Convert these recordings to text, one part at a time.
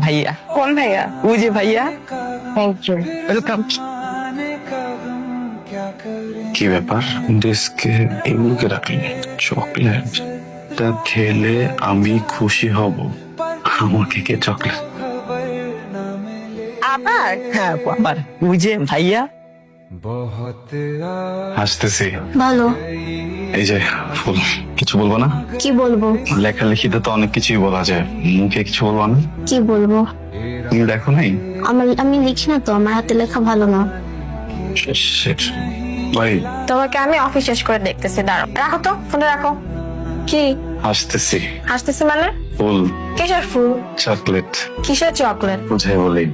ভাইয়া। কোন ভাইয়া? ওই যে ভাইয়া। Thank you. ওয়েলকাম। কি ব্যাপার ডেস্কে এগুলোকে রাখলি? চকলেট তা খেলে আমি খুশি হব, আমাকে কে চকলেট? আবার? হ্যাঁ আবার ওই যে ভাইয়া। হাসতেছি। ভালো। এই যে ফুল, কিছু বলবো না? কি বলবো? লেখালেখিতে তো অনেক কিছুই বলা যায়, মুখে কিছু বলবো না? কি বলবো? তুমি দেখো নাই? আমি লিখি না তো, আমার হাতে লেখা ভালো না। Shit. ভাই তোমাকে আমি অফিস শেষ করে দেখতেছি, দাঁড়াও। রাখো তো, ফোনে রাখো। কি হাসতেছি। হাসতেছি মানে? ফুল, কিসের ফুল? চকলেট। কিসের চকলেট? বুঝাই বলি,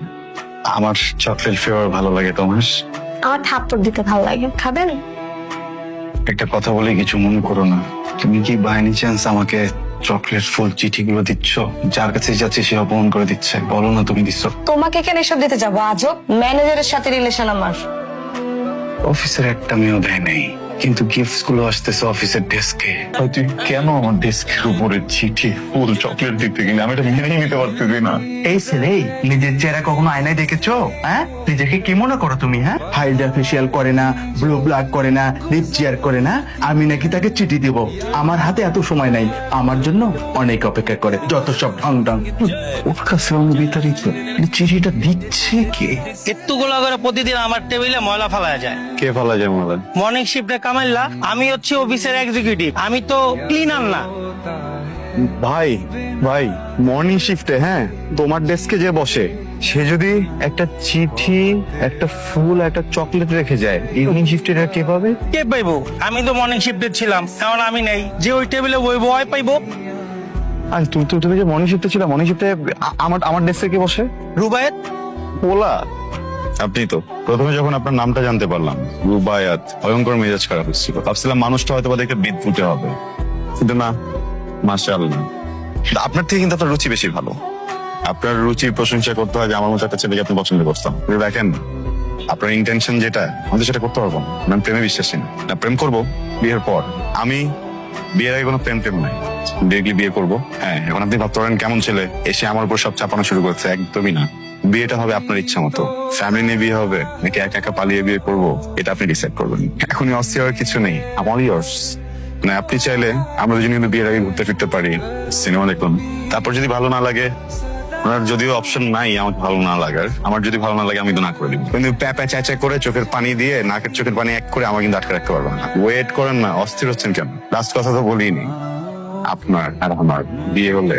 আমার চকলেট ফ্লেভার ভালো লাগে। তোমার? আমার থাপ্পড় দিতে ভালো লাগে, খাবেন? একটা কথা বলে কিছু মনে করো না, তুমি কি বাই এনি চান্স আমাকে চকলেট ফুল চিঠিগুলো দিচ্ছ? যার কাছে যাচ্ছে সে অপমান করে দিচ্ছে, বলো না তুমি দিচ্ছ। তোমাকে কেন এসব দিতে যাবো? আজব, ম্যানেজারের সাথে রিলেশন আমার। অফিসের একটা মেয়েও দেয় নেই, কিন্তু গিফটস গুলো আসতেছে অফিসের ডেস্কে। তুই কেন আমার ডেস্কের উপরে চিঠি ফুল চকলেট দিতে কিনা? আমি এটা মেনেই নিতে পারতেছি না। এই ছেলে, নিজের চেহারা কখনো আয়নায় দেখেছো? হ্যাঁ, নিজেকে কি মনে করো তুমি? হ্যাঁ, হাইড্রা ফেসিয়াল করে না, ব্লু ব্লাক করে না, লিপ চেয়ার করে না, আমি নাকি তাকে চিঠি দেব? আমার হাতে এত সময় নাই, আমার জন্য অনেক অপেক্ষা করে, যত সব ঢং ঢং। ওর কাছে আমি বিতাড়িত, চিঠিটা দিচ্ছে কে? এত্তুগুলো করে প্রতিদিন আমার টেবিলে ময়লা ফেলা যায়। কে ফেলা যায় মনে? মর্নিং শিফটে কামাইলা, আমি হচ্ছে অফিসের এক্সিকিউটিভ, আমি তো ক্লিনার না। ভাই ভাই, মর্নিং শিফটে হ্যাঁ তোমার ডেস্কে যে বসে সে যদি একটা চিঠি, একটা ফুল, একটা চকলেট রেখে যায়, ইভিনিং শিফটে এটা কে পাবে? কে পাইবো? আমি তো মর্নিং শিফটে ছিলাম, এখন আমি নেই। যে ওই টেবিলে বইবো ওই পাইবো। আর তুমি যে মর্নিং শিফটে ছিল, মর্নিং শিফটে আমার ডেস্কে কে বসে? রুবায়েত। ওলা আপনি তো প্রথমে যখন আপনার নামটা জানতে পারলাম রুবায়াত, ভয়ঙ্কর মেজাজ খারাপ হচ্ছিল। ভাবছিলাম মানুষটা হয়তো বা দেখে বিদ্যুটে হবে, কিন্তু না, মাশাআল্লাহ। আপনার থেকে কিন্তু আপনার রুচি বেশি ভালো। আপনার রুচির প্রশংসা করতে হয় যে আমার মতো একটা ছেলেকে আপনি পছন্দ করতাম। কিন্তু দেখেন, আপনার ইন্টেনশন যেটা, আমাদের সেটা করতে পারবো না। আমি প্রেমে বিশ্বাসী না। না, প্রেম করবো বিয়ের পর। আমি বিয়ের আগে কোনো প্রেম নাই, ডিরেক্টলি বিয়ে করবো। হ্যাঁ, এখন আপনি ভাবতে পারেন কেমন ছেলে এসে আমার উপর সব চাপানো শুরু করছে। একদমই না, বিয়েটা হবে আপনার ইচ্ছা মতো। ফ্যামিলি নিয়ে বিয়ে হবে নাকি একা একা পালিয়ে বিয়ে করবো, এটা আপনি ডিসাইড করবেন। এখনই অস্থির হওয়ার কিছু নেই, আমার ইয়ার্স। মানে আপনি চাইলে আমরা দুজনে কিন্তু বিয়ের আগে ঘুরতে ফিরতে পারি, সিনেমা দেখুন। তারপর যদি ভালো না লাগে, ওনার যদিও অপশন নাই আমাকে ভালো না লাগার, আমার যদি ভালো না লাগে আমি তো না করে দিব। কিন্তু প্যাপা চেঁচা করে চোখের পানি দিয়ে, নাকের চোখের পানি এক করে আমার কিন্তু আটকে রাখতে পারবেন না। ওয়েট করেন না, অস্থির হচ্ছেন কেন? লাস্ট কথা তো বলিনি, আপনার আর আমার বিয়ে হলে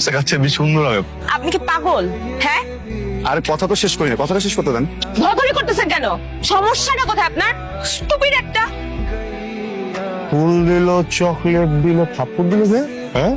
সেটা বেশি সুন্দর হবে। আপনি কি পাগল? হ্যাঁ, আর কথা তো শেষ করি না, কথাটা শেষ করতে দেন। ধরাধরি করতেছেন কেন? সমস্যাটা কোথায় আপনার? স্টুপিড একটা। ফুল দিল, চকলেট দিল, থাপ্পড় দিল, হ্যাঁ